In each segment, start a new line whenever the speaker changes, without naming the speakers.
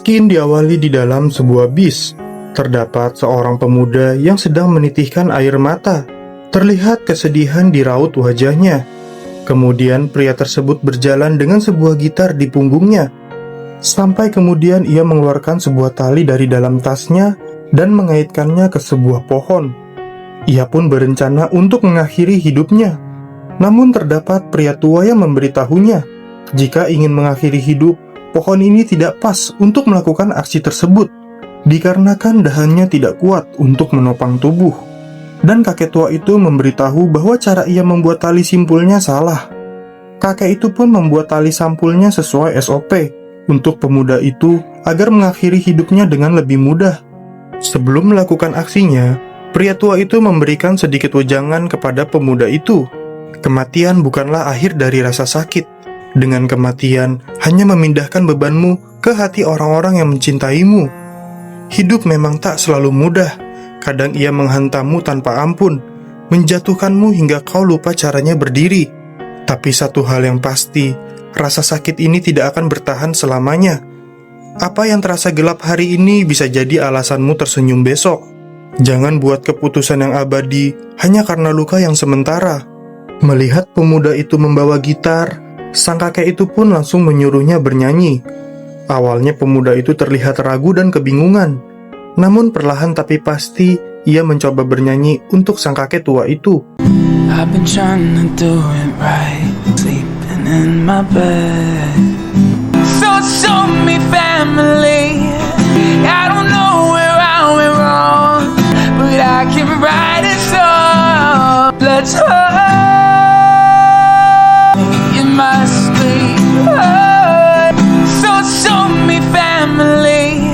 Skin diawali di dalam sebuah bis. Terdapat seorang pemuda yang sedang menitihkan air mata. Terlihat kesedihan di raut wajahnya. Kemudian pria tersebut berjalan dengan sebuah gitar di punggungnya. Sampai kemudian ia mengeluarkan sebuah tali dari dalam tasnya dan mengaitkannya ke sebuah pohon. Ia pun berencana untuk mengakhiri hidupnya. Namun terdapat pria tua yang memberitahunya, jika ingin mengakhiri hidup, pohon ini tidak pas untuk melakukan aksi tersebut, dikarenakan dahannya tidak kuat untuk menopang tubuh. Dan kakek tua itu memberitahu bahwa cara ia membuat tali simpulnya salah. Kakek itu pun membuat tali sampulnya sesuai SOP untuk pemuda itu agar mengakhiri hidupnya dengan lebih mudah. Sebelum melakukan aksinya, pria tua itu memberikan sedikit wejangan kepada pemuda itu. Kematian bukanlah akhir dari rasa sakit. Dengan kematian, hanya memindahkan bebanmu ke hati orang-orang yang mencintaimu. Hidup memang tak selalu mudah. Kadang ia menghantammu tanpa ampun, menjatuhkanmu hingga kau lupa caranya berdiri. Tapi satu hal yang pasti, rasa sakit ini tidak akan bertahan selamanya. Apa yang terasa gelap hari ini bisa jadi alasanmu tersenyum besok. Jangan buat keputusan yang abadi hanya karena luka yang sementara. Melihat pemuda itu membawa gitar, sang kakek itu pun langsung menyuruhnya bernyanyi. Awalnya pemuda itu terlihat ragu dan kebingungan. Namun perlahan tapi pasti, ia mencoba bernyanyi untuk sang kakek tua itu.
I've been trying to do it right, sleeping in my bed. So show me family, I don't know where I went wrong, but I can write a song. Let's hope you must be heard. So show me family,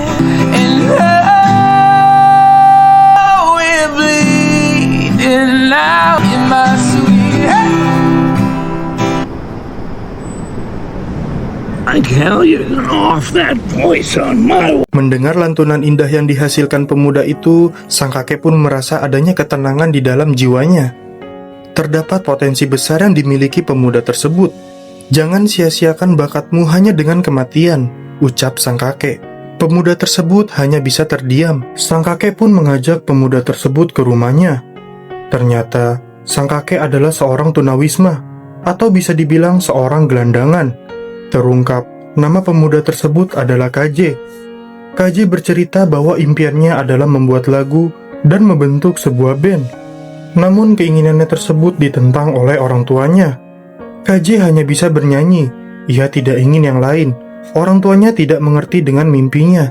and oh, we're bleeding now. You must be heard.
I tell you, off that voice on my...
Mendengar lantunan indah yang dihasilkan pemuda itu, sang kakek pun merasa adanya ketenangan di dalam jiwanya. Terdapat potensi besar yang dimiliki pemuda tersebut. Jangan sia-siakan bakatmu hanya dengan kematian, ucap sang kakek. Pemuda tersebut hanya bisa terdiam. Sang kakek pun mengajak pemuda tersebut ke rumahnya. Ternyata, sang kakek adalah seorang tunawisma, atau bisa dibilang seorang gelandangan. Terungkap, nama pemuda tersebut adalah KJ. KJ bercerita bahwa impiannya adalah membuat lagu dan membentuk sebuah band. Namun keinginannya tersebut ditentang oleh orang tuanya. KJ hanya bisa bernyanyi, ia tidak ingin yang lain. Orang tuanya tidak mengerti dengan mimpinya.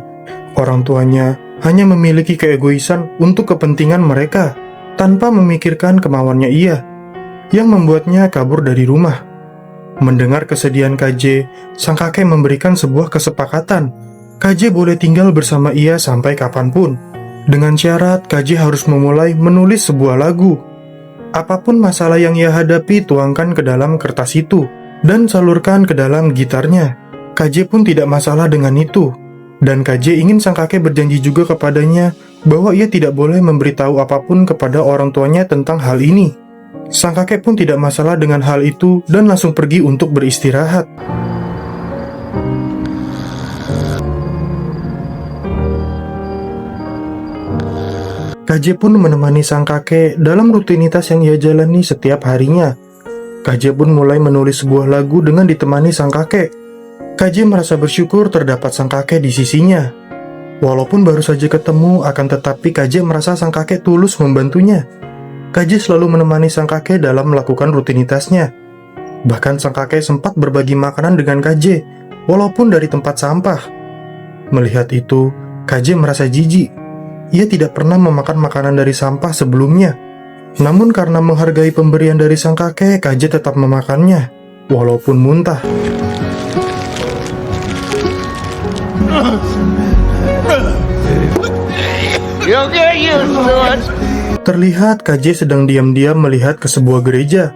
Orang tuanya hanya memiliki keegoisan untuk kepentingan mereka, tanpa memikirkan kemauannya ia, yang membuatnya kabur dari rumah. Mendengar kesedihan KJ, sang kakek memberikan sebuah kesepakatan. KJ boleh tinggal bersama ia sampai kapanpun. Dengan syarat, KJ harus memulai menulis sebuah lagu. Apapun masalah yang ia hadapi, tuangkan ke dalam kertas itu, dan salurkan ke dalam gitarnya. KJ pun tidak masalah dengan itu. Dan KJ ingin sang kakek berjanji juga kepadanya, bahwa ia tidak boleh memberitahu apapun kepada orang tuanya tentang hal ini. Sang kakek pun tidak masalah dengan hal itu dan langsung pergi untuk beristirahat. KJ pun menemani sang kakek dalam rutinitas yang ia jalani setiap harinya. KJ pun mulai menulis sebuah lagu dengan ditemani sang kakek. KJ merasa bersyukur terdapat sang kakek di sisinya. Walaupun baru saja ketemu, akan tetapi KJ merasa sang kakek tulus membantunya. KJ selalu menemani sang kakek dalam melakukan rutinitasnya. Bahkan sang kakek sempat berbagi makanan dengan KJ, walaupun dari tempat sampah. Melihat itu, KJ merasa jijik. Ia tidak pernah memakan makanan dari sampah sebelumnya. Namun karena menghargai pemberian dari sang kakek, KJ tetap memakannya, walaupun muntah. Terlihat KJ sedang diam-diam melihat ke sebuah gereja.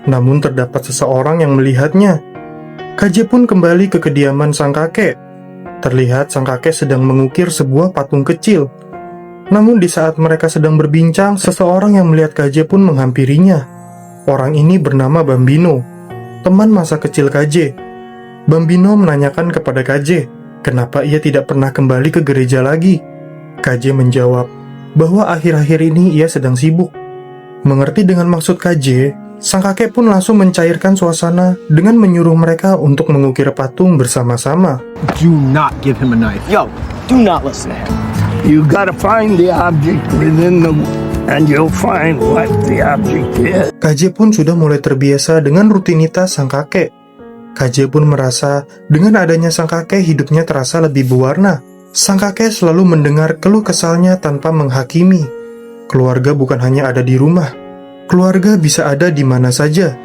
Namun terdapat seseorang yang melihatnya. KJ pun kembali ke kediaman sang kakek. Terlihat sang kakek sedang mengukir sebuah patung kecil. Namun di saat mereka sedang berbincang, seseorang yang melihat KJ pun menghampirinya. Orang ini bernama Bambino, teman masa kecil KJ. Bambino menanyakan kepada KJ, kenapa ia tidak pernah kembali ke gereja lagi? KJ menjawab bahwa akhir-akhir ini ia sedang sibuk. Mengerti dengan maksud KJ, sang kakek pun langsung mencairkan suasana dengan menyuruh mereka untuk mengukir patung bersama-sama.
Do not give him a knife.
Yo, do not listen to him. You gotta find the object within the... and you'll find what the object is.
KJ pun sudah mulai terbiasa dengan rutinitas sang kakek. KJ pun merasa dengan adanya sang kakek hidupnya terasa lebih berwarna. Sang kakek selalu mendengar keluh kesalnya tanpa menghakimi. Keluarga bukan hanya ada di rumah. Keluarga bisa ada di mana saja.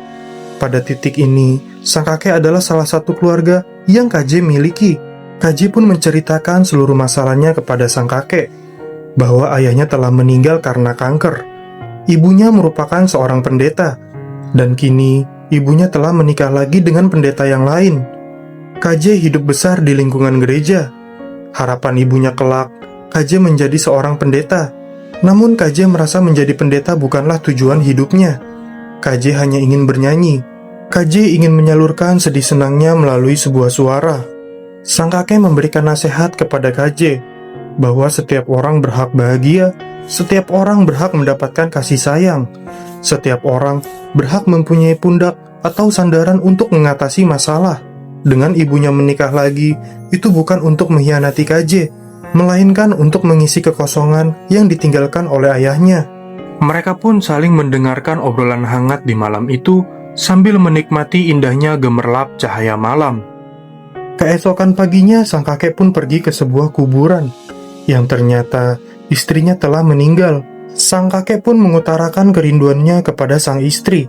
Pada titik ini, sang kakek adalah salah satu keluarga yang KJ miliki. KJ pun menceritakan seluruh masalahnya kepada sang kakek, bahwa ayahnya telah meninggal karena kanker. Ibunya merupakan seorang pendeta, dan kini ibunya telah menikah lagi dengan pendeta yang lain. KJ hidup besar di lingkungan gereja. Harapan ibunya kelak, KJ menjadi seorang pendeta. Namun KJ merasa menjadi pendeta bukanlah tujuan hidupnya. KJ hanya ingin bernyanyi. KJ ingin menyalurkan sedih senangnya melalui sebuah suara. Sang kakek memberikan nasihat kepada KJ, bahwa setiap orang berhak bahagia, setiap orang berhak mendapatkan kasih sayang, setiap orang berhak mempunyai pundak atau sandaran untuk mengatasi masalah. Dengan ibunya menikah lagi, itu bukan untuk mengkhianati KJ, melainkan untuk mengisi kekosongan yang ditinggalkan oleh ayahnya. Mereka pun saling mendengarkan obrolan hangat di malam itu, sambil menikmati indahnya gemerlap cahaya malam. Keesokan paginya, sang kakek pun pergi ke sebuah kuburan, yang ternyata istrinya telah meninggal. Sang kakek pun mengutarakan kerinduannya kepada sang istri.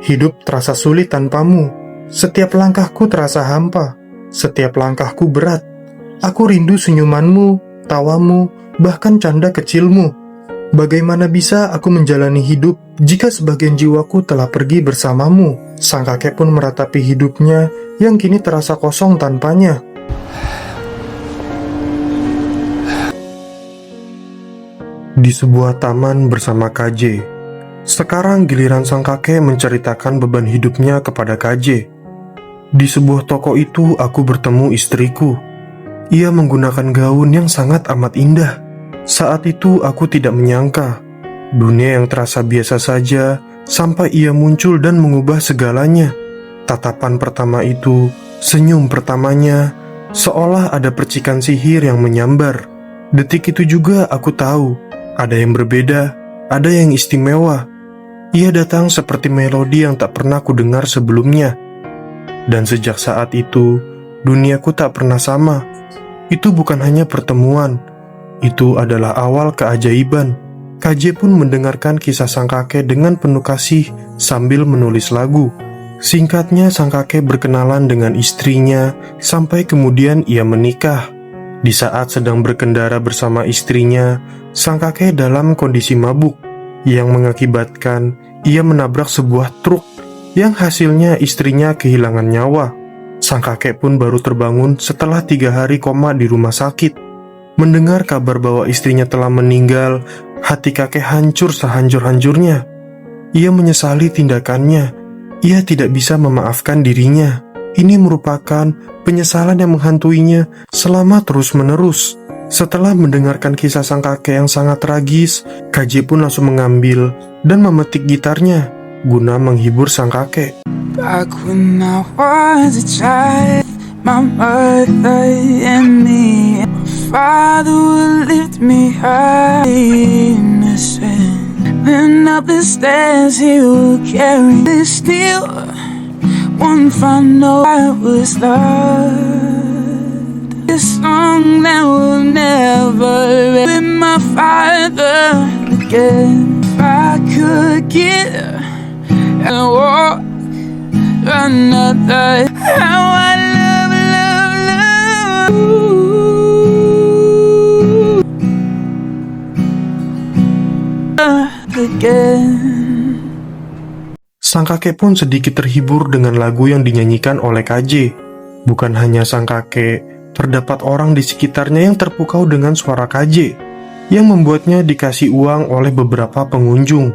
Hidup terasa sulit tanpamu. Setiap langkahku terasa hampa. Setiap langkahku berat. Aku rindu senyumanmu, tawamu, bahkan canda kecilmu. Bagaimana bisa aku menjalani hidup jika sebagian jiwaku telah pergi bersamamu? Sang kakek pun meratapi hidupnya yang kini terasa kosong tanpanya. Di sebuah taman bersama KJ. Sekarang giliran sang kakek menceritakan beban hidupnya kepada KJ. Di sebuah toko itu aku bertemu istriku. Ia menggunakan gaun yang sangat amat indah. Saat itu aku tidak menyangka dunia yang terasa biasa saja sampai ia muncul dan mengubah segalanya. Tatapan pertama itu, senyum pertamanya, seolah ada percikan sihir yang menyambar. Detik itu juga aku tahu ada yang berbeda, ada yang istimewa. Ia datang seperti melodi yang tak pernah ku dengar sebelumnya. Dan sejak saat itu, duniaku tak pernah sama. Itu bukan hanya pertemuan, itu adalah awal keajaiban. KJ pun mendengarkan kisah sang kakek dengan penuh kasih sambil menulis lagu. Singkatnya, sang kakek berkenalan dengan istrinya sampai kemudian ia menikah. Di saat sedang berkendara bersama istrinya, sang kakek dalam kondisi mabuk, yang mengakibatkan ia menabrak sebuah truk, yang hasilnya istrinya kehilangan nyawa. Sang kakek pun baru terbangun setelah 3 hari koma di rumah sakit. Mendengar kabar bahwa istrinya telah meninggal, hati kakek hancur sehancur-hancurnya. Ia menyesali tindakannya. Ia tidak bisa memaafkan dirinya. Ini merupakan penyesalan yang menghantuinya selama terus-menerus. Setelah mendengarkan kisah sang kakek yang sangat tragis, KJ pun langsung mengambil dan memetik gitarnya guna menghibur sang kakek.
Back when I was a child, my mother and me, my father would lift me high in the sand. Then up the stairs he would carry me still. One final I was loved. A song that will never end. With my father again. If I could get and walk another, how I love again.
Sang kakek pun sedikit terhibur dengan lagu yang dinyanyikan oleh KJ. Bukan hanya sang kakek, terdapat orang di sekitarnya yang terpukau dengan suara KJ, yang membuatnya dikasih uang oleh beberapa pengunjung.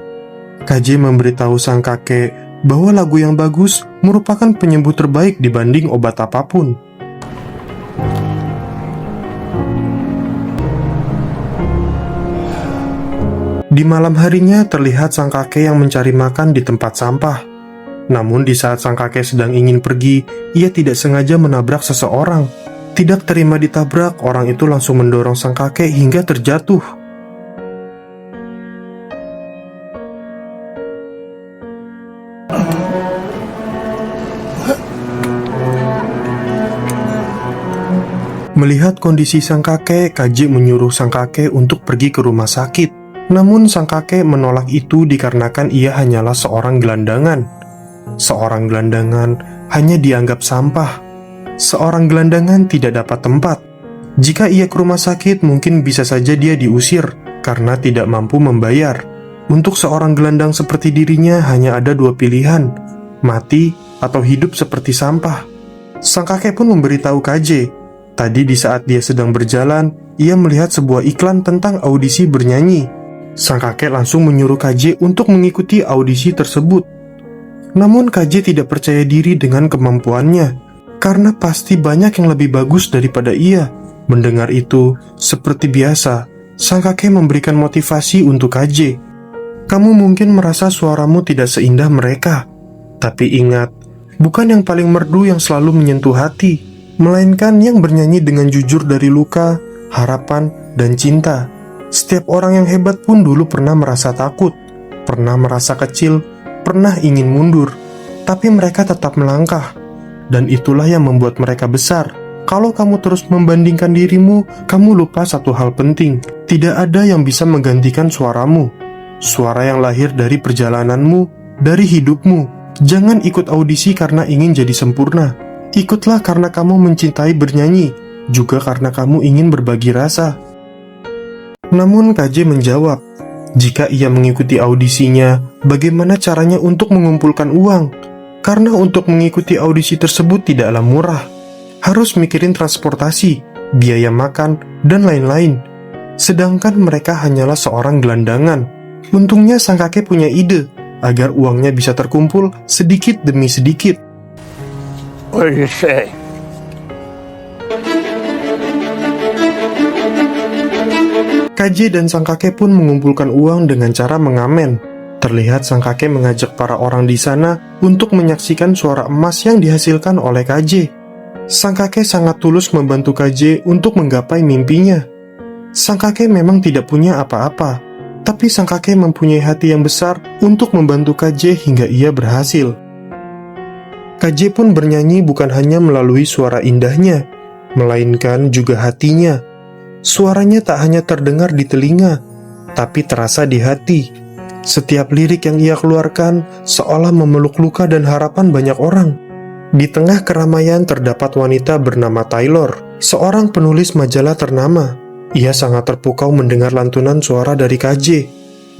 KJ memberitahu sang kakek bahwa lagu yang bagus merupakan penyembuh terbaik dibanding obat apapun. Di malam harinya terlihat sang kakek yang mencari makan di tempat sampah. Namun di saat sang kakek sedang ingin pergi, ia tidak sengaja menabrak seseorang. Tidak terima ditabrak, orang itu langsung mendorong sang kakek hingga terjatuh. Melihat kondisi sang kakek, KJ menyuruh sang kakek untuk pergi ke rumah sakit. Namun sang kakek menolak itu dikarenakan ia hanyalah seorang gelandangan. Seorang gelandangan hanya dianggap sampah. Seorang gelandangan tidak dapat tempat. Jika ia ke rumah sakit, mungkin bisa saja dia diusir karena tidak mampu membayar. Untuk seorang gelandang seperti dirinya hanya ada dua pilihan, mati atau hidup seperti sampah. Sang kakek pun memberitahu KJ. Tadi di saat dia sedang berjalan, ia melihat sebuah iklan tentang audisi bernyanyi. Sang kakek langsung menyuruh KJ untuk mengikuti audisi tersebut. Namun KJ tidak percaya diri dengan kemampuannya, karena pasti banyak yang lebih bagus daripada ia. Mendengar itu, seperti biasa, sang kakek memberikan motivasi untuk KJ. Kamu mungkin merasa suaramu tidak seindah mereka, tapi ingat, bukan yang paling merdu yang selalu menyentuh hati, melainkan yang bernyanyi dengan jujur dari luka, harapan, dan cinta. Setiap orang yang hebat pun dulu pernah merasa takut, pernah merasa kecil, pernah ingin mundur, tapi mereka tetap melangkah. Dan itulah yang membuat mereka besar. Kalau kamu terus membandingkan dirimu, kamu lupa satu hal penting. Tidak ada yang bisa menggantikan suaramu. Suara yang lahir dari perjalananmu, dari hidupmu. Jangan ikut audisi karena ingin jadi sempurna. Ikutlah karena kamu mencintai bernyanyi, juga karena kamu ingin berbagi rasa. Namun KJ menjawab, jika ia mengikuti audisinya, bagaimana caranya untuk mengumpulkan uang? Karena untuk mengikuti audisi tersebut tidaklah murah. Harus mikirin transportasi, biaya makan, dan lain-lain. Sedangkan mereka hanyalah seorang gelandangan. Untungnya sang kakek punya ide, agar uangnya bisa terkumpul sedikit demi sedikit.
What do you say?
KJ dan sang kakek pun mengumpulkan uang dengan cara mengamen. Terlihat sang kakek mengajak para orang di sana untuk menyaksikan suara emas yang dihasilkan oleh KJ. Sang kakek sangat tulus membantu KJ untuk menggapai mimpinya. Sang kakek memang tidak punya apa-apa, tapi sang kakek mempunyai hati yang besar untuk membantu KJ hingga ia berhasil. KJ pun bernyanyi bukan hanya melalui suara indahnya, melainkan juga hatinya. Suaranya tak hanya terdengar di telinga, tapi terasa di hati. Setiap lirik yang ia keluarkan seolah memeluk luka dan harapan banyak orang. Di tengah keramaian terdapat wanita bernama Taylor, seorang penulis majalah ternama. Ia sangat terpukau mendengar lantunan suara dari KJ.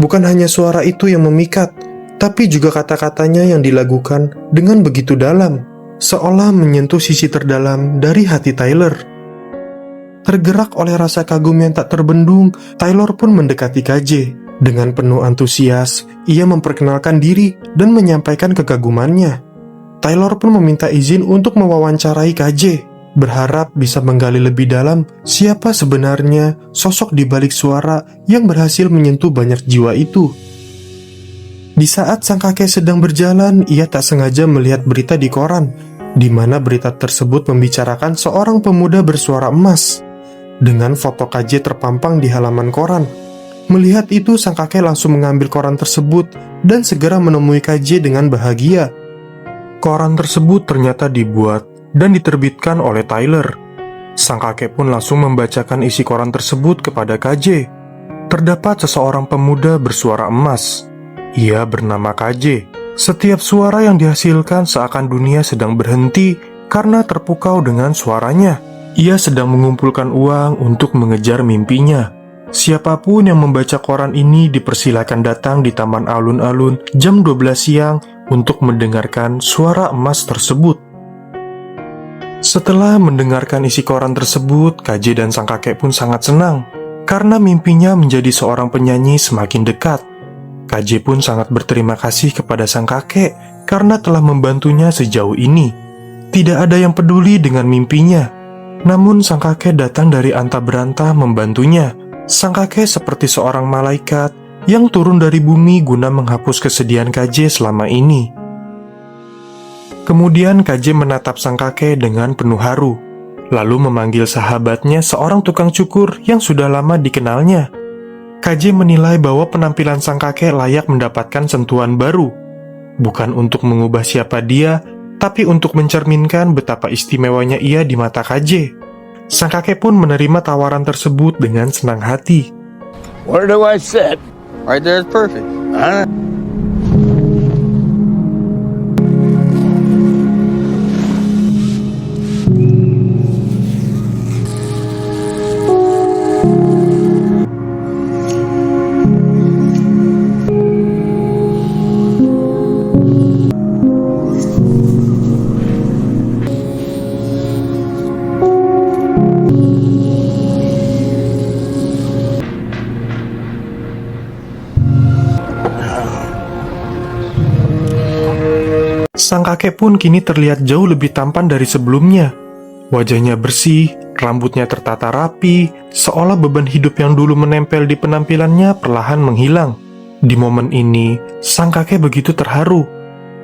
Bukan hanya suara itu yang memikat, tapi juga kata-katanya yang dilakukan dengan begitu dalam, seolah menyentuh sisi terdalam dari hati Taylor. Tergerak oleh rasa kagum yang tak terbendung, Taylor pun mendekati KJ. Dengan penuh antusias, ia memperkenalkan diri dan menyampaikan kekagumannya. Taylor pun meminta izin untuk mewawancarai KJ, berharap bisa menggali lebih dalam siapa sebenarnya sosok di balik suara yang berhasil menyentuh banyak jiwa itu. Di saat sang kakek sedang berjalan, ia tak sengaja melihat berita di koran, di mana berita tersebut membicarakan seorang pemuda bersuara emas. Dengan foto KJ terpampang di halaman koran. Melihat itu, sang kakek langsung mengambil koran tersebut dan segera menemui KJ dengan bahagia. Koran tersebut ternyata dibuat dan diterbitkan oleh Tyler. Sang kakek pun langsung membacakan isi koran tersebut kepada KJ. Terdapat seseorang pemuda bersuara emas. Ia bernama KJ. Setiap suara yang dihasilkan seakan dunia sedang berhenti karena terpukau dengan suaranya. Ia sedang mengumpulkan uang untuk mengejar mimpinya. Siapapun yang membaca koran ini dipersilakan datang di Taman Alun-Alun jam 12 siang untuk mendengarkan suara emas tersebut. Setelah mendengarkan isi koran tersebut, KJ dan sang kakek pun sangat senang karena mimpinya menjadi seorang penyanyi semakin dekat. KJ pun sangat berterima kasih kepada sang kakek karena telah membantunya sejauh ini. Tidak ada yang peduli dengan mimpinya. Namun sang kakek datang dari antah berantah membantunya. Sang kakek seperti seorang malaikat yang turun dari bumi guna menghapus kesedihan KJ selama ini. Kemudian KJ menatap sang kakek dengan penuh haru, lalu memanggil sahabatnya, seorang tukang cukur yang sudah lama dikenalnya. KJ menilai bahwa penampilan sang kakek layak mendapatkan sentuhan baru, bukan untuk mengubah siapa dia, tapi untuk mencerminkan betapa istimewanya ia di mata KJ. Sang kakek pun menerima tawaran tersebut dengan senang hati.
Where do I sit?
Right there is perfect.
Huh?
Sang kakek pun kini terlihat jauh lebih tampan dari sebelumnya. Wajahnya bersih, rambutnya tertata rapi, seolah beban hidup yang dulu menempel di penampilannya perlahan menghilang. Di momen ini, sang kakek begitu terharu.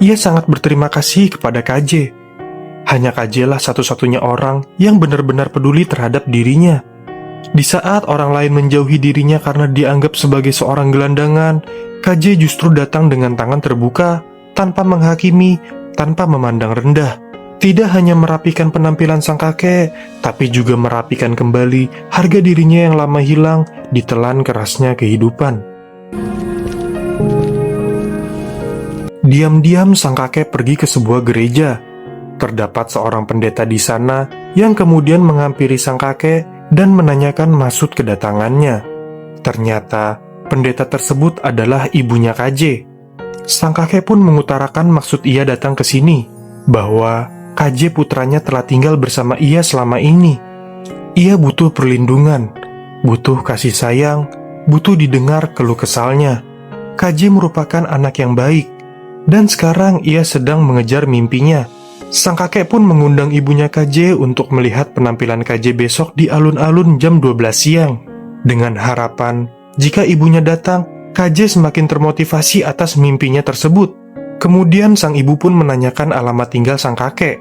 Ia sangat berterima kasih kepada KJ. Hanya KJ lah satu-satunya orang yang benar-benar peduli terhadap dirinya. Di saat orang lain menjauhi dirinya karena dianggap sebagai seorang gelandangan, KJ justru datang dengan tangan terbuka, tanpa menghakimi, tanpa memandang rendah. Tidak hanya merapikan penampilan sang kakek, tapi juga merapikan kembali harga dirinya yang lama hilang ditelan kerasnya kehidupan. Diam-diam sang kakek pergi ke sebuah gereja. Terdapat seorang pendeta di sana yang kemudian menghampiri sang kakek dan menanyakan maksud kedatangannya. Ternyata pendeta tersebut adalah ibunya KJ. Sang kakek pun mengutarakan maksud ia datang ke sini, bahwa KJ putranya telah tinggal bersama ia selama ini. Ia butuh perlindungan, butuh kasih sayang, butuh didengar keluh kesalnya. KJ merupakan anak yang baik, dan sekarang ia sedang mengejar mimpinya. Sang kakek pun mengundang ibunya KJ untuk melihat penampilan KJ besok di alun-alun jam 12 siang. Dengan harapan, jika ibunya datang, KJ semakin termotivasi atas mimpinya tersebut. Kemudian sang ibu pun menanyakan alamat tinggal sang kakek,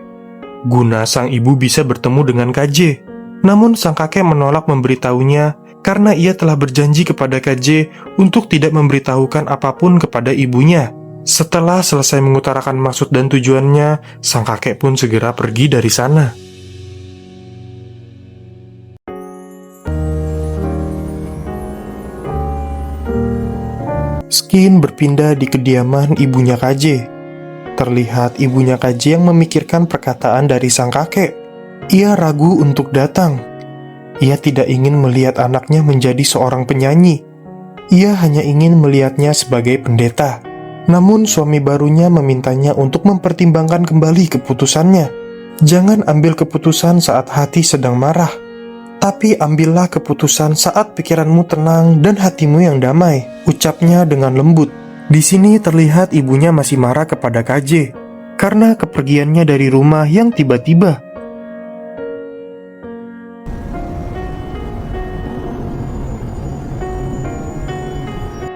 guna sang ibu bisa bertemu dengan KJ. Namun sang kakek menolak memberitahunya karena ia telah berjanji kepada KJ untuk tidak memberitahukan apapun kepada ibunya. Setelah selesai mengutarakan maksud dan tujuannya, sang kakek pun segera pergi dari sana. Skin berpindah di kediaman ibunya KJ. Terlihat ibunya KJ yang memikirkan perkataan dari sang kakek. Ia ragu untuk datang. Ia tidak ingin melihat anaknya menjadi seorang penyanyi. Ia hanya ingin melihatnya sebagai pendeta. Namun suami barunya memintanya untuk mempertimbangkan kembali keputusannya. Jangan ambil keputusan saat hati sedang marah, tapi ambillah keputusan saat pikiranmu tenang dan hatimu yang damai, ucapnya dengan lembut. Di sini terlihat ibunya masih marah kepada KJ karena kepergiannya dari rumah yang tiba-tiba.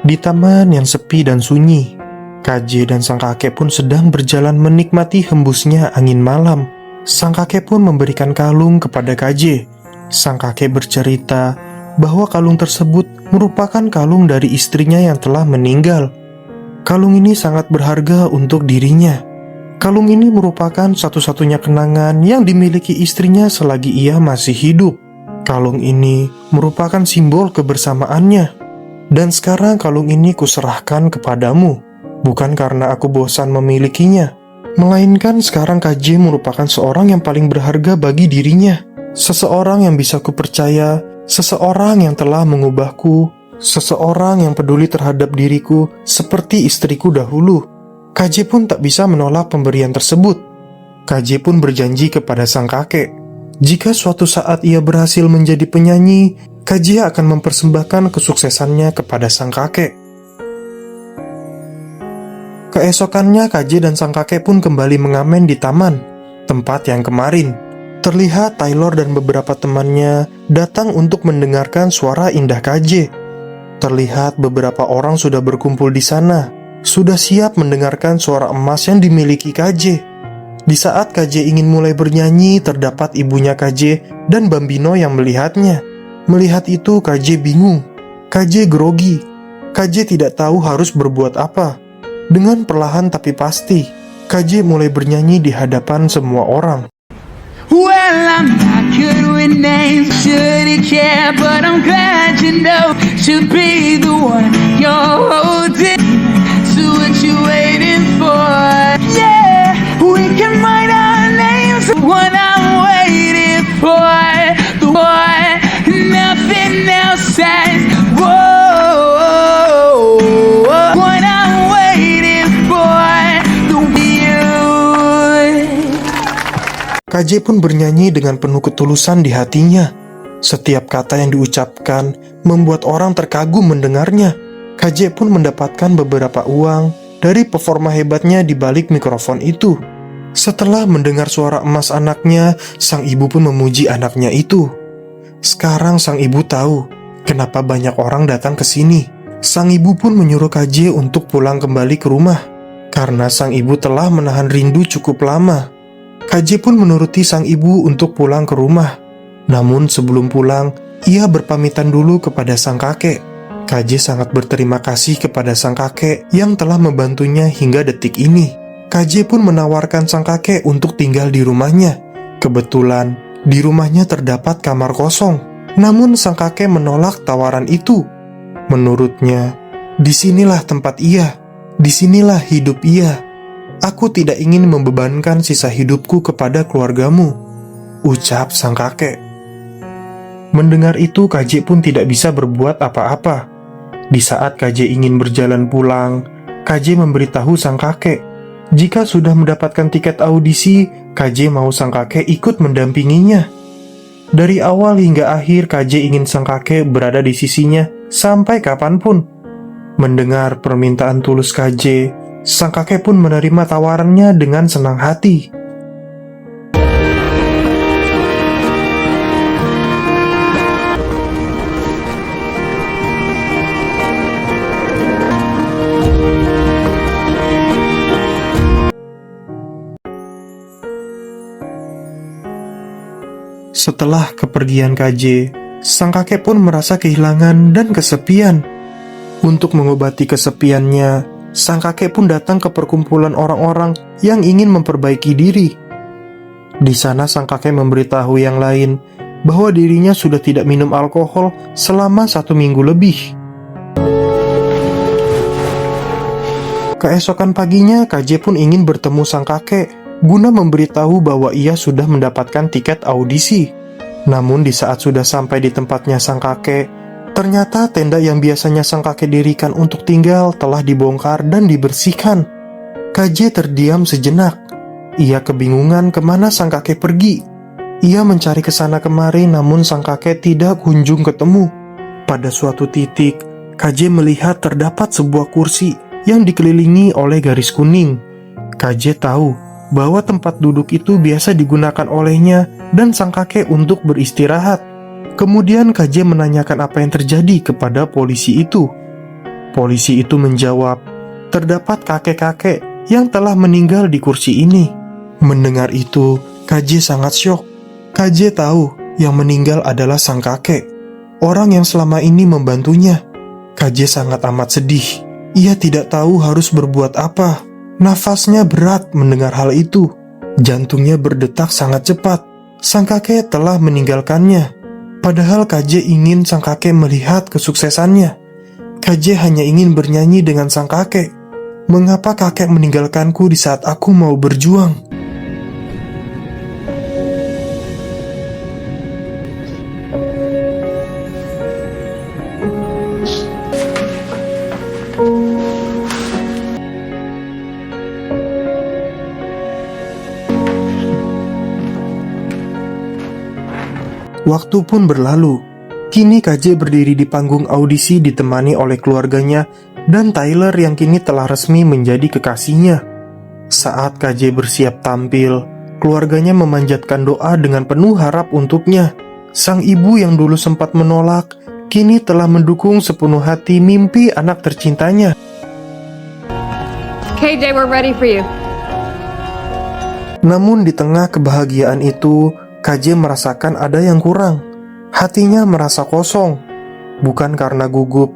Di taman yang sepi dan sunyi, KJ dan sang kakek pun sedang berjalan menikmati hembusnya angin malam. Sang kakek pun memberikan kalung kepada KJ. Sang kakek bercerita bahwa kalung tersebut merupakan kalung dari istrinya yang telah meninggal. Kalung ini sangat berharga untuk dirinya. Kalung ini merupakan satu-satunya kenangan yang dimiliki istrinya selagi ia masih hidup. Kalung ini merupakan simbol kebersamaannya. Dan sekarang kalung ini kuserahkan kepadamu, bukan karena aku bosan memilikinya, melainkan sekarang KJ merupakan seorang yang paling berharga bagi dirinya. Seseorang yang bisa kupercaya, seseorang yang telah mengubahku, seseorang yang peduli terhadap diriku seperti istriku dahulu. KJ pun tak bisa menolak pemberian tersebut. KJ pun berjanji kepada sang kakek, jika suatu saat ia berhasil menjadi penyanyi, KJ akan mempersembahkan kesuksesannya kepada sang kakek. Keesokannya KJ dan sang kakek pun kembali mengamen di taman, tempat yang kemarin. Terlihat Taylor dan beberapa temannya datang untuk mendengarkan suara indah KJ. Terlihat beberapa orang sudah berkumpul di sana, sudah siap mendengarkan suara emas yang dimiliki KJ. Di saat KJ ingin mulai bernyanyi, terdapat ibunya KJ dan Bambino yang melihatnya. Melihat itu, KJ bingung. KJ grogi. KJ tidak tahu harus berbuat apa. Dengan perlahan tapi pasti, KJ mulai bernyanyi di hadapan semua orang.
Well, I'm not good with names, shouldn't care, but I'm glad you know should be the one you're holding. So what you waiting for? Yeah, we can write our names. What I'm waiting for, the one nothing else says. Whoa, what I'm waiting for, the you.
KJ pun bernyanyi dengan penuh ketulusan di hatinya. Setiap kata yang diucapkan membuat orang terkagum mendengarnya. KJ pun mendapatkan beberapa uang dari performa hebatnya di balik mikrofon itu. Setelah mendengar suara emas anaknya, sang ibu pun memuji anaknya itu. Sekarang sang ibu tahu kenapa banyak orang datang ke sini. Sang ibu pun menyuruh KJ untuk pulang kembali ke rumah, karena sang ibu telah menahan rindu cukup lama. KJ pun menuruti sang ibu untuk pulang ke rumah. Namun sebelum pulang, ia berpamitan dulu kepada sang kakek. KJ sangat berterima kasih kepada sang kakek yang telah membantunya hingga detik ini. KJ pun menawarkan sang kakek untuk tinggal di rumahnya. Kebetulan, di rumahnya terdapat kamar kosong. Namun sang kakek menolak tawaran itu. Menurutnya, disinilah tempat ia, disinilah hidup ia. Aku tidak ingin membebankan sisa hidupku kepada keluargamu, ucap sang kakek. Mendengar itu, KJ pun tidak bisa berbuat apa-apa. Di saat KJ ingin berjalan pulang, KJ memberitahu sang kakek, jika sudah mendapatkan tiket audisi, KJ mau sang kakek ikut mendampinginya. Dari awal hingga akhir, KJ ingin sang kakek berada di sisinya sampai kapanpun. Mendengar permintaan tulus KJ, sang kakek pun menerima tawarannya dengan senang hati. Setelah kepergian KJ, sang kakek pun merasa kehilangan dan kesepian. Untuk mengobati kesepiannya, sang kakek pun datang ke perkumpulan orang-orang yang ingin memperbaiki diri. Di sana sang kakek memberitahu yang lain bahwa dirinya sudah tidak minum alkohol selama 1 minggu lebih. Keesokan paginya, KJ pun ingin bertemu sang kakek guna memberitahu bahwa ia sudah mendapatkan tiket audisi. Namun di saat sudah sampai di tempatnya sang kakek, ternyata tenda yang biasanya sang kakek dirikan untuk tinggal telah dibongkar dan dibersihkan. KJ terdiam sejenak. Ia kebingungan kemana sang kakek pergi. Ia mencari kesana kemari, namun sang kakek tidak kunjung ketemu. Pada suatu titik, KJ melihat terdapat sebuah kursi yang dikelilingi oleh garis kuning. KJ tahu bahwa tempat duduk itu biasa digunakan olehnya dan sang kakek untuk beristirahat. Kemudian KJ menanyakan apa yang terjadi kepada polisi itu. Polisi itu menjawab, terdapat kakek-kakek yang telah meninggal di kursi ini. Mendengar itu, KJ sangat syok. KJ tahu yang meninggal adalah sang kakek, orang yang selama ini membantunya. KJ sangat amat sedih. Ia tidak tahu harus berbuat apa. Nafasnya berat mendengar hal itu. Jantungnya berdetak sangat cepat. Sang kakek telah meninggalkannya. Padahal KJ ingin sang kakek melihat kesuksesannya. KJ hanya ingin bernyanyi dengan sang kakek. Mengapa kakek meninggalkanku di saat aku mau berjuang? Waktu pun berlalu. Kini KJ berdiri di panggung audisi ditemani oleh keluarganya dan Tyler yang kini telah resmi menjadi kekasihnya. Saat KJ bersiap tampil, keluarganya memanjatkan doa dengan penuh harap untuknya. Sang ibu yang dulu sempat menolak, kini telah mendukung sepenuh hati mimpi anak tercintanya.
KJ, we're ready for you.
Namun di tengah kebahagiaan itu, KJ merasakan ada yang kurang. Hatinya merasa kosong, bukan karena gugup,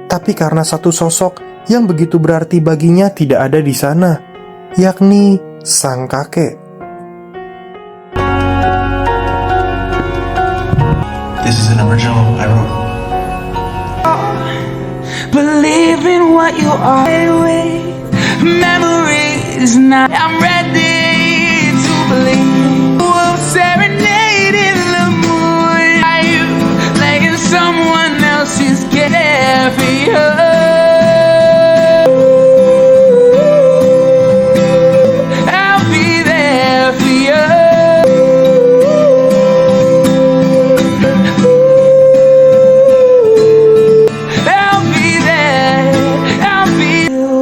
tapi karena satu sosok yang begitu berarti baginya tidak ada di sana, yakni sang kakek.
This is an original I wrote.
Believe in what you are with memories now. I'm ready to believe. We'll serenade in the moonlight, like in someone else's carefree heart. I'll be there for you. I'll be there. I'll be you.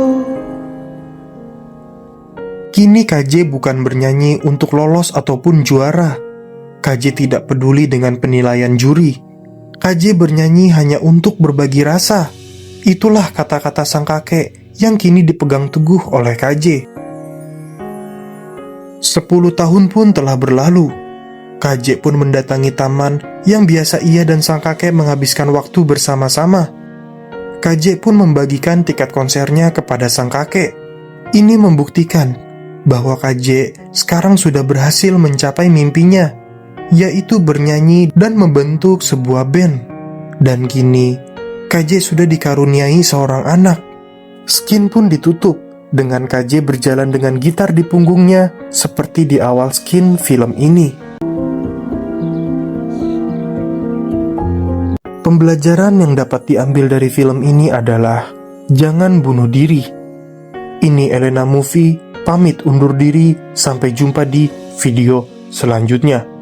Kini KJ bukan bernyanyi untuk lolos ataupun juara. KJ tidak peduli dengan penilaian juri. KJ bernyanyi hanya untuk berbagi rasa. Itulah kata-kata sang kakek yang kini dipegang teguh oleh KJ. 10 tahun pun telah berlalu. KJ pun mendatangi taman yang biasa ia dan sang kakek menghabiskan waktu bersama-sama. KJ pun membagikan tiket konsernya kepada sang kakek. Ini membuktikan bahwa KJ sekarang sudah berhasil mencapai mimpinya, yaitu bernyanyi dan membentuk sebuah band. Dan kini, KJ sudah dikaruniai seorang anak. Skin pun ditutup dengan KJ berjalan dengan gitar di punggungnya seperti di awal Skin film ini. Pembelajaran yang dapat diambil dari film ini adalah jangan bunuh diri. Ini Elena Movie, pamit undur diri, sampai jumpa di video selanjutnya.